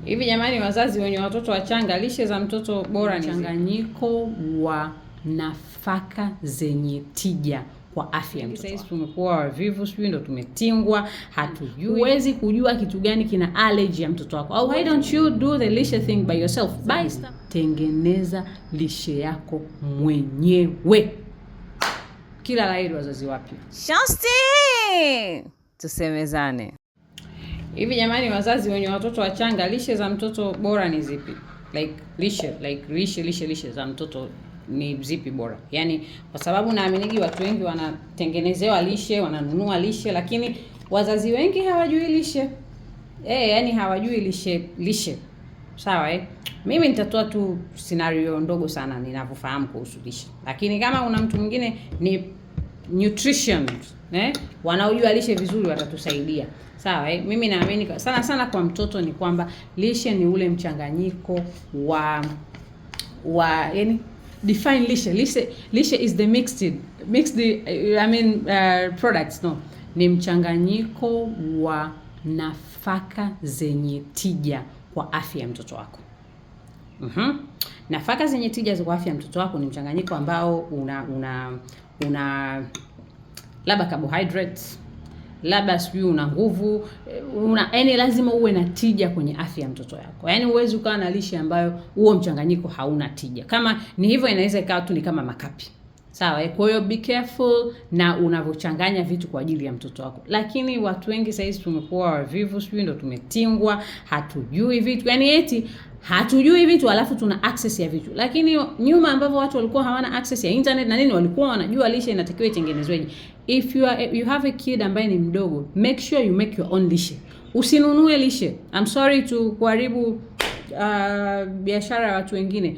Hivi jamani, wazazi wenye watoto wachanga, lishe za mtoto bora ni mchanganyiko wa nafaka zenye tija kwa afya ya mtoto. Sasa tumekuwa wavivu, sijui ndo tumetingwa, hatujui. Huwezi kujua kitu gani kina allergy ya mtoto wako. Why don't you do the lishe thing by yourself? Tengeneza lishe yako mwenyewe. Kila la heri wazazi wapya. Shosti! Tusemezane. Hivi jamani, wazazi wenye watoto wachanga, lishe za mtoto bora ni zipi? Lishe za mtoto ni zipi bora? Yaani kwa sababu naaminigi watu wengi wanatengenezewa lishe, wananunua lishe, lakini wazazi wengi hawajui lishe. Yaani hawajui lishe. Sawa Mimi nitatoa tu scenario ndogo sana ninavyofahamu kuhusu lishe. Lakini kama una mtu mwingine ni nutrition, wanaojua lishe vizuri watatusaidia. Sawa Mimi naamini sana kwa mtoto ni kwamba lishe ni ule mchanganyiko wa yani define lishe is the mixed products ni mchanganyiko wa nafaka zenye tija kwa afya ya mtoto wako. Nafaka zenye tija kwa afya ya mtoto wako ni mchanganyiko ambao una labda carbohydrates, labda sijui una nguvu, yaani lazima uwe na tija kwenye afya ya mtoto wako. Yaani huwezi ukawa na lishe ambayo huo mchanganyiko hauna tija. Kama ni hivyo inaweza ikawa tu ni kama makapi. Sawa kwa hiyo be careful na unavyochanganya vitu kwa ajili ya mtoto wako. Lakini watu wengi sasa tumekuwa wavivu, sijui ndo tumetingwa, hatujui vitu. Yaani eti hatujui vitu alafu tuna access ya vitu. Lakini nyuma ambavyo watu walikuwa hawana access ya internet na nini, walikuwa wanajua lishe inatakiwa itengenezweje. If you have a kid ambaye ni mdogo, make sure you make your own lishe. Usinunue lishe. I'm sorry to kuharibu biashara ya watu wengine.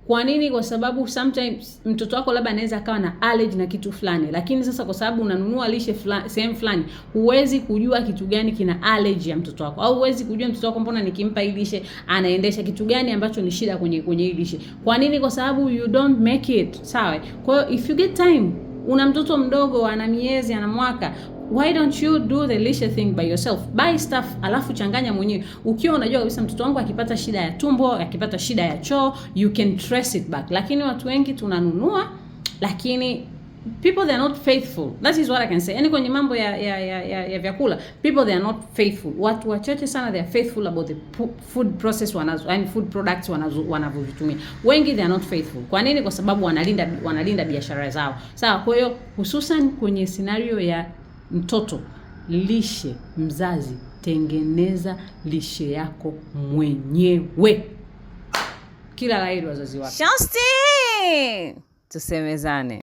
Kwa nini? Kwa sababu sometimes mtoto wako labda anaweza akawa na allergy na kitu fulani, lakini sasa kwa sababu unanunua lishe sehemu fulani, huwezi kujua kitu gani kina allergy ya mtoto wako, au huwezi kujua mtoto wako mbona nikimpa hii lishe anaendesha kitu gani ambacho ni shida kwenye hii lishe. Kwa nini? Kwa sababu you don't make it. Sawa kwa hiyo if you get time, una mtoto mdogo ana miezi, ana mwaka, why don't you do the lishe thing by yourself? Buy stuff alafu changanya mwenyewe. Ukiwa unajua kabisa mtoto wangu akipata shida ya tumbo, akipata shida ya choo, you can trace it back. Lakini watu wengi tunanunua, lakini people they are not faithful. That is what I can say. Yaani kwenye mambo ya vyakula, people they are not faithful. Watu wachache sana they are faithful about the food process and food products wanavyovitumia. Wengi they are not faithful. Kwa nini? Kwa sababu wanalinda biashara zao. Sawa kwa hiyo hususan kwenye scenario ya mtoto, lishe, mzazi, tengeneza lishe yako mwenyewe. Kila la heri wazazi wako. Shosti! Tusemezane.